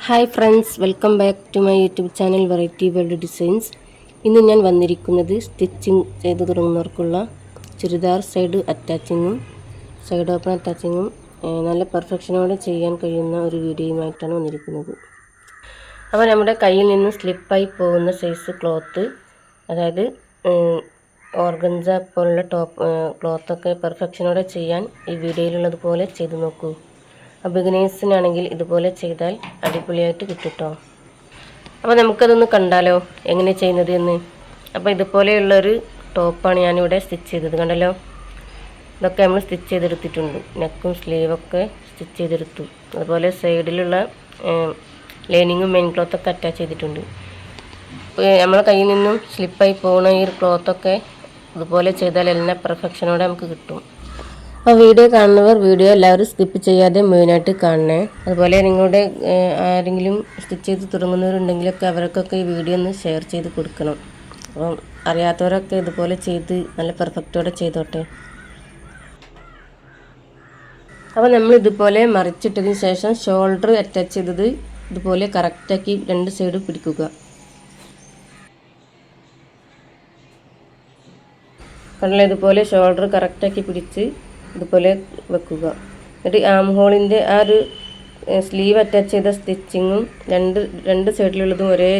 Hi friends, welcome back to my YouTube channel variety world designs. ഇന്ന് ഞാൻ വന്നിരിക്കുന്നത് stitching ചെയ്ത് തുടങ്ങുന്നവർക്കുള്ള ചുരിദാർ സൈഡ് അറ്റാച്ചിങ്ങും സൈഡ് ഓപ്പൺ അറ്റാച്ചിങ്ങും നല്ല പെർഫെക്ഷനോടെ ചെയ്യാൻ കഴിയുന്ന ഒരു വീഡിയോയുമായിട്ടാണ് വന്നിരിക്കുന്നത്. അപ്പോൾ നമ്മുടെ കയ്യിൽ നിന്ന് സ്ലിപ്പായി പോകുന്ന സൈസ് ക്ലോത്ത്, അതായത് ഓർഗൻസ പോലുള്ള ക്ലോത്തൊക്കെ പെർഫെക്ഷനോടെ ചെയ്യാൻ ഈ വീഡിയോയിലുള്ളതുപോലെ ചെയ്ത് നോക്കൂ. ബിഗിനേഴ്സിനാണെങ്കിൽ ഇതുപോലെ ചെയ്താൽ അടിപൊളിയായിട്ട് കിട്ടും. അപ്പോൾ നമുക്കതൊന്ന് കണ്ടാലോ എങ്ങനെ ചെയ്യുന്നത് എന്ന്. അപ്പോൾ ഇതുപോലെയുള്ളൊരു ടോപ്പാണ് ഞാനിവിടെ സ്റ്റിച്ച് ചെയ്തത്. കണ്ടല്ലോ, ഇതൊക്കെ നമ്മൾ സ്റ്റിച്ച് ചെയ്തെടുത്തിട്ടുണ്ട്. നെക്കും സ്ലീവൊക്കെ സ്റ്റിച്ച് ചെയ്തെടുത്തു. അതുപോലെ സൈഡിലുള്ള ലൈനിങ്ങും മെയിൻ ക്ലോത്തൊക്കെ അറ്റാച്ച് ചെയ്തിട്ടുണ്ട്. നമ്മളെ കയ്യിൽ നിന്നും സ്ലിപ്പായി പോകുന്ന ഈ ക്ലോത്തൊക്കെ ഇതുപോലെ ചെയ്താൽ എല്ലാം പെർഫെക്ഷനോടെ നമുക്ക് കിട്ടും. അപ്പോൾ വീഡിയോ കാണുന്നവർ വീഡിയോ എല്ലാവരും സ്കിപ്പ് ചെയ്യാതെ മുഴുവനായിട്ട് കാണണേ. അതുപോലെ നിങ്ങളുടെ ആരെങ്കിലും സ്റ്റിച്ച് ചെയ്ത് തുടങ്ങുന്നവരുണ്ടെങ്കിലൊക്കെ അവർക്കൊക്കെ ഈ വീഡിയോ ഒന്ന് ഷെയർ ചെയ്ത് കൊടുക്കണം. അപ്പം അറിയാത്തവരൊക്കെ ഇതുപോലെ ചെയ്ത് നല്ല പെർഫെക്റ്റോടെ ചെയ്തോട്ടെ. അപ്പോൾ നമ്മൾ ഇതുപോലെ മറിച്ചിട്ടതിന് ശേഷം ഷോൾഡർ അറ്റാച്ച് ചെയ്തത് ഇതുപോലെ കറക്റ്റാക്കി രണ്ട് സൈഡ് പിടിക്കുക. കണ്ടില്ല, ഇതുപോലെ ഷോൾഡർ കറക്റ്റാക്കി പിടിച്ച് ഇതുപോലെ വെക്കുക. എന്നിട്ട് ആം ഹോളിൻ്റെ ആ ഒരു സ്ലീവ് അറ്റാച്ച് ചെയ്ത സ്റ്റിച്ചിങ്ങും രണ്ട് സൈഡിലുള്ളതും ഒരേ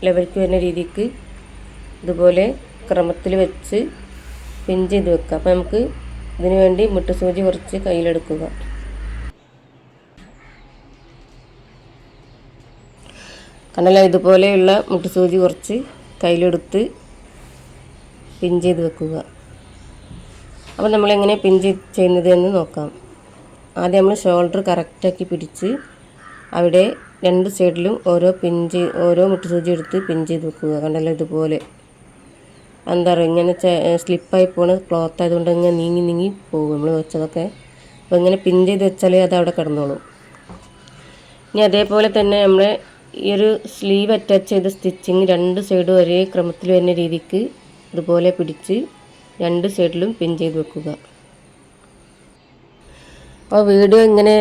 ലെവലിലേക്ക് വരുന്ന രീതിക്ക് ഇതുപോലെ ക്രമത്തിൽ വെച്ച് പിൻ ചെയ്ത് വെക്കുക. അപ്പോൾ നമുക്ക് ഇതിനു വേണ്ടി മുട്ടുസൂചി കുറച്ച് കയ്യിലെടുക്കുക. കണ്ടല്ലോ, ഇതുപോലെയുള്ള മുട്ടുസൂചി കുറച്ച് കയ്യിലെടുത്ത് പിൻ ചെയ്ത് വെക്കുക. അപ്പോൾ നമ്മളെങ്ങനെ പിൻ ചെയ്യുന്നത് എന്ന് നോക്കാം. ആദ്യം നമ്മൾ ഷോൾഡർ കറക്റ്റാക്കി പിടിച്ച് അവിടെ രണ്ട് സൈഡിലും ഓരോ മുട്ടുസൂചി എടുത്ത് പിൻ ചെയ്ത് വെക്കുക. കണ്ടല്ലോ, ഇതുപോലെ. എന്താ പറയുക, ഇങ്ങനെ സ്ലിപ്പായി പോണ ക്ലോത്ത് ആയതുകൊണ്ട് ഇങ്ങനെ നീങ്ങി പോകും നമ്മൾ വെച്ചതൊക്കെ. അപ്പോൾ ഇങ്ങനെ പിൻ ചെയ്ത് വെച്ചാൽ അത് അവിടെ കിടന്നോളും. ഇനി അതേപോലെ തന്നെ നമ്മൾ ഈ ഒരു സ്ലീവ് അറ്റാച്ച് ചെയ്ത സ്റ്റിച്ചിങ് രണ്ട് സൈഡും ഒരേ ക്രമത്തിൽ വരുന്ന രീതിക്ക് ഇതുപോലെ പിടിച്ച് രണ്ട് സൈഡിലും പിൻ ചെയ്ത് വെക്കുക. അപ്പോൾ വീഡിയോ ഇങ്ങനെ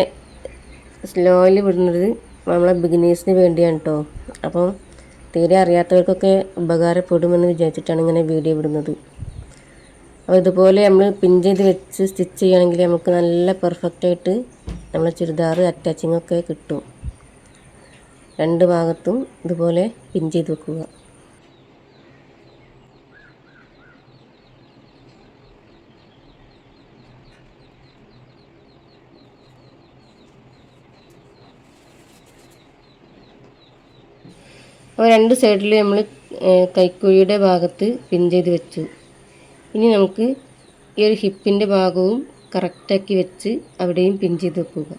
സ്ലോയിൽ വിടുന്നത് നമ്മളെ ബിഗിനേഴ്സിന് വേണ്ടിയാണ് കേട്ടോ. അപ്പം തീരെ അറിയാത്തവർക്കൊക്കെ ഉപകാരപ്പെടുമെന്ന് വിചാരിച്ചിട്ടാണ് ഇങ്ങനെ വീഡിയോ വിടുന്നത്. അപ്പോൾ ഇതുപോലെ നമ്മൾ പിൻ ചെയ്ത് വെച്ച് സ്റ്റിച്ച് ചെയ്യുകയാണെങ്കിൽ നമുക്ക് നല്ല പെർഫെക്റ്റായിട്ട് നമ്മളെ ചുരിദാർ അറ്റാച്ചിങ് ഒക്കെ കിട്ടും. രണ്ട് ഭാഗത്തും ഇതുപോലെ പിൻ ചെയ്ത് വെക്കുക. അപ്പോൾ രണ്ട് സൈഡിൽ നമ്മൾ കൈക്കുഴിയുടെ ഭാഗത്ത് പിൻ ചെയ്ത് വെച്ചു. ഇനി നമുക്ക് ഈ ഒരു ഹിപ്പിൻ്റെ ഭാഗവും കറക്റ്റാക്കി വെച്ച് അവിടെയും പിൻ ചെയ്ത് വെക്കുക.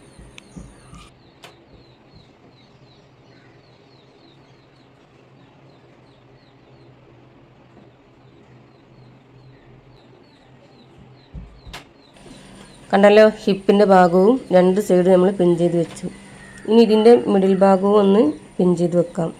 കണ്ടല്ലോ, ഹിപ്പിൻ്റെ ഭാഗവും രണ്ട് സൈഡ് നമ്മൾ പിൻ ചെയ്ത് വെച്ചു. ഇനി ഇതിൻ്റെ മിഡിൽ ഭാഗവും ഒന്ന് പിൻ ചെയ്ത് വെക്കാം.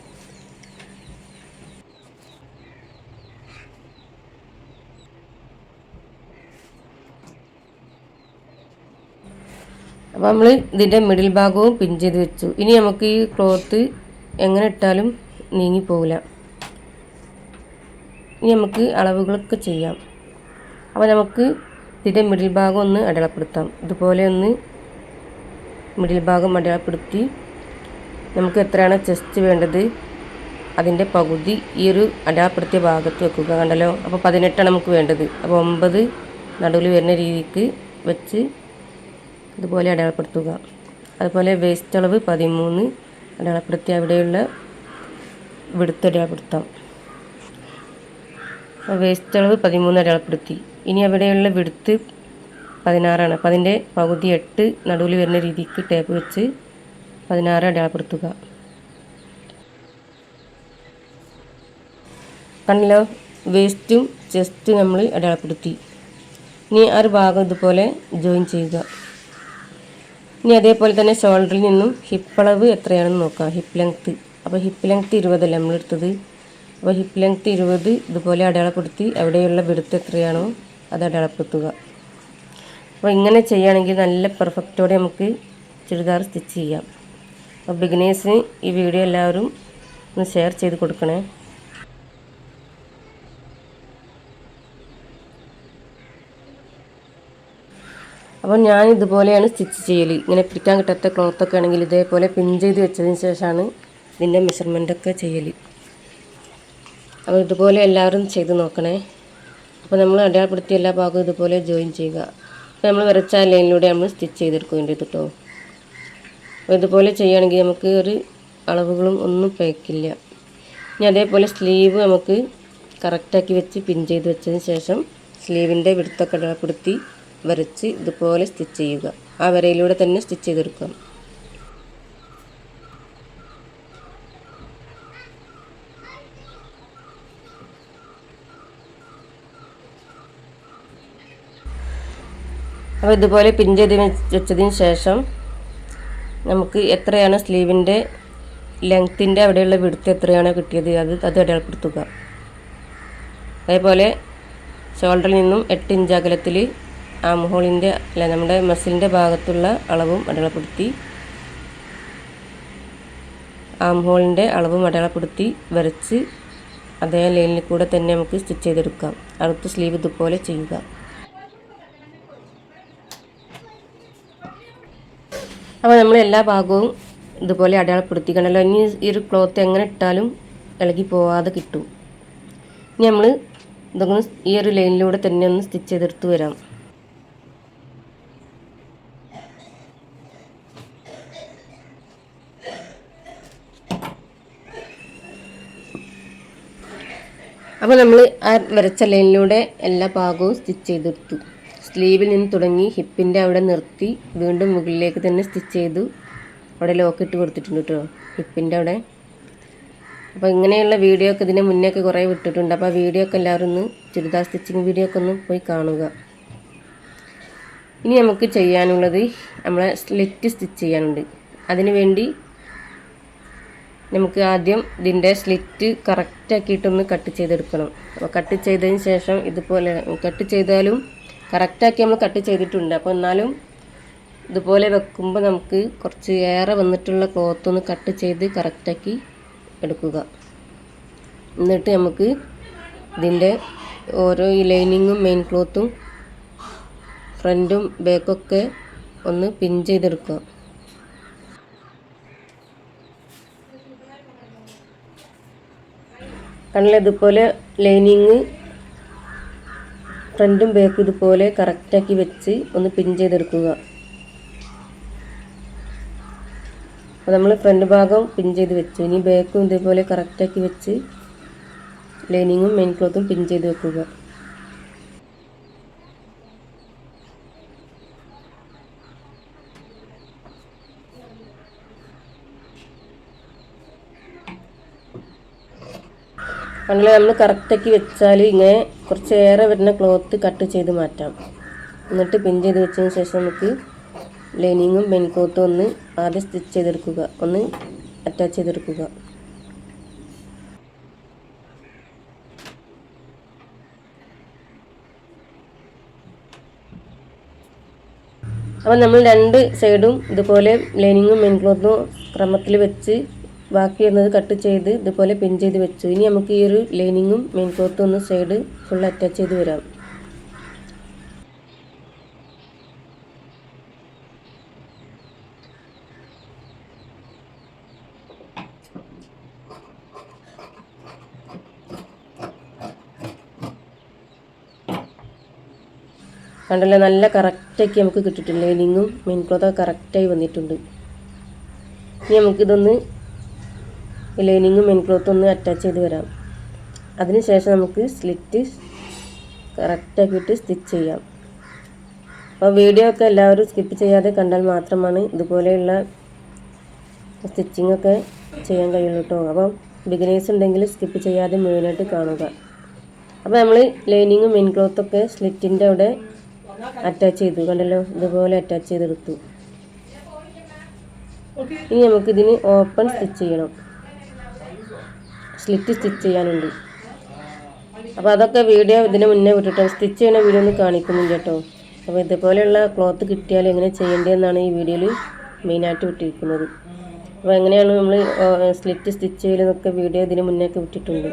അപ്പോൾ നമ്മൾ ഇതിൻ്റെ മിഡിൽ ഭാഗവും പിൻ ചെയ്ത് വെച്ചു. ഇനി നമുക്ക് ഈ ക്ലോത്ത് എങ്ങനെ ഇട്ടാലും നീങ്ങിപ്പോകില്ല. ഇനി നമുക്ക് അളവുകളൊക്കെ ചെയ്യാം. അപ്പോൾ നമുക്ക് ഇതിൻ്റെ മിഡിൽ ഭാഗം ഒന്ന് അടയാളപ്പെടുത്താം. ഇതുപോലെ ഒന്ന് മിഡിൽ ഭാഗം അടയാളപ്പെടുത്തി നമുക്ക് എത്രയാണ് ചെസ്റ്റ് വേണ്ടത് അതിൻ്റെ പകുതി ഈ ഒരു അടയാളപ്പെടുത്തിയ ഭാഗത്ത് വെക്കുക. കണ്ടല്ലോ, അപ്പോൾ 18 നമുക്ക് വേണ്ടത്. അപ്പോൾ 9 നടുവിൽ വരുന്ന രീതിക്ക് വെച്ച് ഇതുപോലെ അടയാളപ്പെടുത്തുക. അതുപോലെ വേസ്റ്റ് അളവ് 13 അടയാളപ്പെടുത്തി അവിടെയുള്ള വിടുത്ത് അടയാളപ്പെടുത്താം. വേസ്റ്റ് അളവ് 13 അടയാളപ്പെടുത്തി. ഇനി അവിടെയുള്ള വിടുത്ത് 16 അപ്പോൾ അതിൻ്റെ പകുതി 8 നടുവിൽ വരുന്ന രീതിക്ക് ടേപ്പ് വെച്ച് 16 അടയാളപ്പെടുത്തുക. കണ്ടല്ലോ, വേസ്റ്റും ചെസ്റ്റും നമ്മൾ അടയാളപ്പെടുത്തി. ഇനി ആ ഒരു ഭാഗം ഇതുപോലെ ജോയിൻ ചെയ്യുക. ഇനി അതേപോലെ തന്നെ ഷോൾഡറിൽ നിന്നും ഹിപ്പ് അളവ് എത്രയാണെന്ന് നോക്കാം. ഹിപ്പ് ലെങ്ത്ത്, അപ്പോൾ ഹിപ്പ് ലെങ്ത്ത് 20 അല്ല നമ്മളെടുത്തത്. അപ്പോൾ ഹിപ്പ് ലെങ്ത്ത് 20 ഇതുപോലെ അടയാളപ്പെടുത്തി അവിടെയുള്ള വിടുത്ത് എത്രയാണോ അത് അടയാളപ്പെടുത്തുക. അപ്പോൾ ഇങ്ങനെ ചെയ്യുകയാണെങ്കിൽ നല്ല പെർഫെക്റ്റോടെ നമുക്ക് ചുരിദാർ സ്റ്റിച്ച് ചെയ്യാം. അപ്പോൾ ബിഗിനേഴ്സിന് ഈ വീഡിയോ എല്ലാവരും ഒന്ന് ഷെയർ ചെയ്ത് കൊടുക്കണേ. അപ്പോൾ ഞാൻ ഇതുപോലെയാണ് സ്റ്റിച്ച് ചെയ്യൽ. ഇങ്ങനെ പിടിക്കാൻ കിട്ടാത്ത ക്ലോത്തൊക്കെ ആണെങ്കിൽ ഇതേപോലെ പിൻ ചെയ്ത് വെച്ചതിന് ശേഷമാണ് ഇതിൻ്റെ മെഷർമെൻറ്റൊക്കെ ചെയ്യൽ. അപ്പോൾ ഇതുപോലെ എല്ലാവരും ചെയ്ത് നോക്കണേ. അപ്പോൾ നമ്മൾ അടയാളപ്പെടുത്തിയ എല്ലാ ഭാഗവും ഇതുപോലെ ജോയിൻ ചെയ്യുക. അപ്പോൾ നമ്മൾ വരച്ച ലൈനിലൂടെ നമ്മൾ സ്റ്റിച്ച് ചെയ്തെടുക്കുകയുണ്ട് കേട്ടോ. അപ്പോൾ ഇതുപോലെ ചെയ്യുകയാണെങ്കിൽ നമുക്ക് ഒരു അളവുകളും ഒന്നും പേക്കില്ല. ഇനി അതേപോലെ സ്ലീവ് നമുക്ക് കറക്റ്റാക്കി വെച്ച് പിൻ ചെയ്ത് വെച്ചതിന് ശേഷം സ്ലീവിൻ്റെ വിടുത്തൊക്കെ അടയാളപ്പെടുത്തി വരച്ച് ഇതുപോലെ സ്റ്റിച്ച് ചെയ്യുക. ആ വരയിലൂടെ തന്നെ സ്റ്റിച്ച് ചെയ്തെടുക്കാം. അപ്പോൾ ഇതുപോലെ പിൻ ചെയ്ത് വെച്ചതിന് ശേഷം നമുക്ക് എത്രയാണ് സ്ലീവിൻ്റെ ലെങ്ത്തിൻ്റെ അവിടെയുള്ള വിടുത്ത് എത്രയാണോ കിട്ടിയത് അത് അടയാളപ്പെടുത്തുക. അതേപോലെ ഷോൾഡറിൽ നിന്നും 8 ഇഞ്ച് അകലത്തിൽ ആം ഹോളിൻ്റെ നമ്മുടെ മസിലിൻ്റെ ഭാഗത്തുള്ള അളവും അടയാളപ്പെടുത്തി ആം ഹോളിൻ്റെ അളവും അടയാളപ്പെടുത്തി വരച്ച് അതേ ലൈനിൽ കൂടെ തന്നെ നമുക്ക് സ്റ്റിച്ച് ചെയ്തെടുക്കാം. അടുത്ത സ്ലീവ് ഇതുപോലെ ചെയ്യുക. അപ്പോൾ നമ്മൾ എല്ലാ ഭാഗവും ഇതുപോലെ അടയാളപ്പെടുത്തിക്കണല്ലോ. ഇനി ഈ ഒരു ക്ലോത്ത് എങ്ങനെ ഇട്ടാലും ഇളകി പോവാതെ കിട്ടും. ഇനി നമ്മൾ ഇതൊന്ന് ഈ ഒരു ലൈനിലൂടെ തന്നെ ഒന്ന് സ്റ്റിച്ച് ചെയ്തെടുത്ത് വരാം. അപ്പോൾ നമ്മൾ ആ വരച്ച ലൈനിലൂടെ എല്ലാ ഭാഗവും സ്റ്റിച്ച് ചെയ്തെടുത്തു. സ്ലീവിൽ നിന്ന് തുടങ്ങി ഹിപ്പിൻ്റെ അവിടെ നിർത്തി വീണ്ടും മുകളിലേക്ക് തന്നെ സ്റ്റിച്ച് ചെയ്തു. അവിടെ ലോക്ക് ഇട്ട് കൊടുത്തിട്ടുണ്ട് കേട്ടോ, ഹിപ്പിൻ്റെ അവിടെ. അപ്പോൾ ഇങ്ങനെയുള്ള വീഡിയോ ഒക്കെ ഇതിന് മുന്നേ ഒക്കെ കുറേ വിട്ടിട്ടുണ്ട്. അപ്പോൾ ആ വീഡിയോ ഒക്കെ എല്ലാവരും ഒന്ന് ചുരിദാർ സ്റ്റിച്ചിങ് വീഡിയോ ഒക്കെ ഒന്ന് പോയി കാണുക. ഇനി നമുക്ക് ചെയ്യാനുള്ളത് നമ്മളെ സ്ലിറ്റ് സ്റ്റിച്ച് ചെയ്യാനുണ്ട്. അതിന് വേണ്ടി നമുക്ക് ആദ്യം ഇതിൻ്റെ സ്ലിറ്റ് കറക്റ്റാക്കിയിട്ടൊന്ന് കട്ട് ചെയ്തെടുക്കണം. അപ്പോൾ കട്ട് ചെയ്തതിന് ശേഷം ഇതുപോലെ കട്ട് ചെയ്താലും കറക്റ്റാക്കി നമ്മൾ കട്ട് ചെയ്തിട്ടുണ്ട്. അപ്പോൾ എന്നാലും ഇതുപോലെ വെക്കുമ്പോൾ നമുക്ക് കുറച്ച് ഏറെ വന്നിട്ടുള്ള ക്ലോത്ത് ഒന്ന് കട്ട് ചെയ്ത് കറക്റ്റാക്കി എടുക്കുക. എന്നിട്ട് നമുക്ക് ഇതിൻ്റെ ഓരോ ഈ ലൈനിങ്ങും മെയിൻ ക്ലോത്തും ഫ്രണ്ടും ബാക്കൊക്കെ ഒന്ന് പിൻ ചെയ്തെടുക്കുക. കണ്ണിൽ ഇതുപോലെ ലൈനിങ് ഫ്രണ്ടും ബാക്കും ഇതുപോലെ കറക്റ്റാക്കി വെച്ച് ഒന്ന് പിൻ ചെയ്തെടുക്കുക. അപ്പോൾ നമ്മൾ ഫ്രണ്ട് ഭാഗം പിൻ ചെയ്ത് വെച്ചു. ഇനി ബാക്കും ഇതേപോലെ കറക്റ്റാക്കി വെച്ച് ലൈനിങ്ങും മെയിൻ ക്ലോത്തും പിൻ ചെയ്ത് വെക്കുക. കണ്ണിൽ നമ്മൾ കറക്റ്റാക്കി വെച്ചാൽ ഇങ്ങനെ കുറച്ച് ഏറെ വരുന്ന ക്ലോത്ത് കട്ട് ചെയ്ത് മാറ്റാം. എന്നിട്ട് പിൻ ചെയ്ത് വെച്ചതിന് ശേഷം നമുക്ക് ലൈനിങ്ങും മെയിൻ ക്ലോത്തും ഒന്ന് ആദ്യം സ്റ്റിച്ച് ചെയ്തെടുക്കുക, ഒന്ന് അറ്റാച്ച് ചെയ്തെടുക്കുക. അപ്പോൾ നമ്മൾ രണ്ട് സൈഡും ഇതുപോലെ ലൈനിങ്ങും മെയിൻ ക്ലോത്തും ക്രമത്തിൽ വെച്ച് ബാക്കി വരുന്നത് കട്ട് ചെയ്ത് ഇതുപോലെ പിൻ ചെയ്ത് വെച്ചു. ഇനി നമുക്ക് ഈ ഒരു ലൈനിങ്ങും മെയിൻ ക്ലോത്തും ഒന്ന് സൈഡ് ഫുൾ അറ്റാച്ച് ചെയ്ത് വരാം. കണ്ടല്ലോ, നല്ല കറക്റ്റാക്കി നമുക്ക് കിട്ടിയിട്ടുണ്ട്. ലൈനിങ്ങും മെയിൻ ക്ലോത്തൊക്കെ കറക്റ്റായി വന്നിട്ടുണ്ട്. ഇനി നമുക്കിതൊന്ന് ലൈനിങ്ങും മെയിൻ ക്ലോത്തും ഒന്ന് അറ്റാച്ച് ചെയ്ത് വരാം. അതിനുശേഷം നമുക്ക് സ്ലിറ്റ് കറക്റ്റാക്കിയിട്ട് സ്റ്റിച്ച് ചെയ്യാം. അപ്പോൾ വീഡിയോ ഒക്കെ എല്ലാവരും സ്കിപ്പ് ചെയ്യാതെ കണ്ടാൽ മാത്രമാണ് ഇതുപോലെയുള്ള സ്റ്റിച്ചിങ്ങൊക്കെ ചെയ്യാൻ കഴിയുള്ളൂ കേട്ടോ. അപ്പം ബിഗിനേഴ്സ് ഉണ്ടെങ്കിൽ സ്കിപ്പ് ചെയ്യാതെ മുഴുവനായിട്ട് കാണുക. അപ്പോൾ നമ്മൾ ലൈനിങ്ങും മെയിൻ ക്ലോത്തൊക്കെ സ്ലിറ്റിൻ്റെ അവിടെ അറ്റാച്ച് ചെയ്തു. കണ്ടല്ലോ, ഇതുപോലെ അറ്റാച്ച് ചെയ്തെടുത്തു. ഇനി നമുക്കിതിന് ഓപ്പൺ സ്റ്റിച്ച് ചെയ്യണം, സ്ലിറ്റ് സ്റ്റിച്ച് ചെയ്യാനുണ്ട്. അപ്പോൾ അതൊക്കെ വീഡിയോ ഇതിന് മുന്നേ വിട്ടിട്ടോ, സ്റ്റിച്ച് ചെയ്യുന്ന വീഡിയോ ഒന്നും കാണിക്കുന്നില്ല കേട്ടോ. അപ്പോൾ ഇതുപോലെയുള്ള ക്ലോത്ത് കിട്ടിയാൽ എങ്ങനെ ചെയ്യേണ്ടതെന്നാണ് ഈ വീഡിയോയിൽ മെയിനായിട്ട് വിട്ടിരിക്കുന്നത്. അപ്പോൾ എങ്ങനെയാണ് നമ്മൾ സ്ലിറ്റ് സ്റ്റിച്ച് ചെയ്യലെന്നൊക്കെ വീഡിയോ ഇതിന് മുന്നേക്ക് വിട്ടിട്ടുണ്ട്.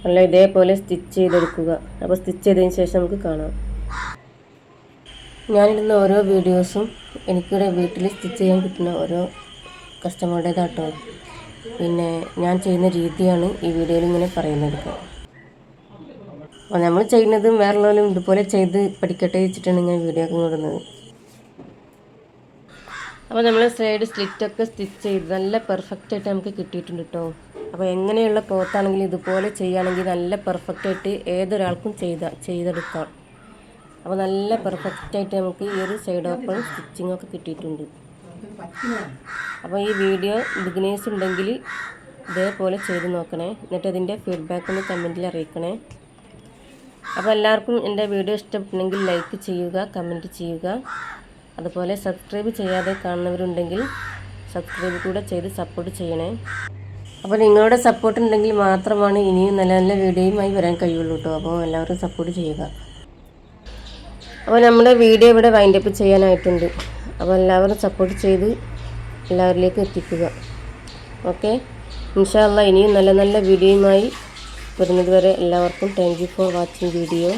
അല്ല ഇതേപോലെ സ്റ്റിച്ച് ചെയ്തെടുക്കുക. അപ്പോൾ സ്റ്റിച്ച് ചെയ്തതിന് ശേഷം നമുക്ക് കാണാം. ഞാനിടുന്ന ഓരോ വീഡിയോസും എനിക്കിവിടെ വീട്ടിൽ സ്റ്റിച്ച് ചെയ്യാൻ കിട്ടുന്ന ഓരോ കസ്റ്റമറുടേതാട്ടോ. പിന്നെ ഞാൻ ചെയ്യുന്ന രീതിയാണ് ഈ വീഡിയോയിൽ ഇങ്ങനെ പറയുന്നത്. അപ്പോൾ നമ്മൾ ചെയ്യുന്നതും വേറെയുള്ളവരും ഇതുപോലെ ചെയ്ത് പഠിക്കട്ടെ വെച്ചിട്ടാണ് ഇങ്ങനെ വീഡിയോ ഒക്കെ ഇടുന്നത്. അപ്പോൾ നമ്മൾ സൈഡ് സ്ലിറ്റൊക്കെ സ്റ്റിച്ച് ചെയ്ത് നല്ല പെർഫെക്റ്റ് ആയിട്ട് നമുക്ക് കിട്ടിയിട്ടുണ്ട് കേട്ടോ. അപ്പോൾ എങ്ങനെയുള്ള ക്ലോത്താണെങ്കിലും ഇതുപോലെ ചെയ്യുകയാണെങ്കിൽ നല്ല പെർഫെക്റ്റായിട്ട് ഏതൊരാൾക്കും ചെയ്തെടുക്കാം. അപ്പോൾ നല്ല പെർഫെക്റ്റായിട്ട് നമുക്ക് ഈ ഒരു സൈഡ് ഓപ്പൺ സ്റ്റിച്ചിങ്ങൊക്കെ കിട്ടിയിട്ടുണ്ട്. അപ്പോൾ ഈ വീഡിയോ ബിഗിനേഴ്സ് ഉണ്ടെങ്കിൽ ഇതേപോലെ ചെയ്ത് നോക്കണേ. എന്നിട്ട് അതിൻ്റെ ഫീഡ്ബാക്ക് ഒന്ന് കമൻറ്റിൽ അറിയിക്കണേ. അപ്പോൾ എല്ലാവർക്കും എൻ്റെ വീഡിയോ ഇഷ്ടപ്പെട്ടെങ്കിൽ ലൈക്ക് ചെയ്യുക, കമൻറ്റ് ചെയ്യുക. അതുപോലെ സബ്സ്ക്രൈബ് ചെയ്യാതെ കാണുന്നവരുണ്ടെങ്കിൽ സബ്സ്ക്രൈബ് കൂടെ ചെയ്ത് സപ്പോർട്ട് ചെയ്യണേ. അപ്പോൾ നിങ്ങളുടെ സപ്പോർട്ട് ഉണ്ടെങ്കിൽ മാത്രമാണ് ഇനിയും നല്ല നല്ല വീഡിയോയുമായി വരാൻ കഴിയുള്ളൂ കേട്ടോ. അപ്പോൾ എല്ലാവരും സപ്പോർട്ട് ചെയ്യുക. അപ്പോൾ നമ്മുടെ വീഡിയോ ഇവിടെ വൈൻഡപ്പ് ചെയ്യാനായിട്ടുണ്ട്. അപ്പോൾ എല്ലാവരും സപ്പോർട്ട് ചെയ്ത് എല്ലാവരിലേക്കും എത്തിക്കുക. ഓക്കെ, ഇൻഷാ അല്ലാഹ് ഇനിയും നല്ല നല്ല വീഡിയോയുമായി വരുന്നത് വരെ എല്ലാവർക്കും thank you for watching video.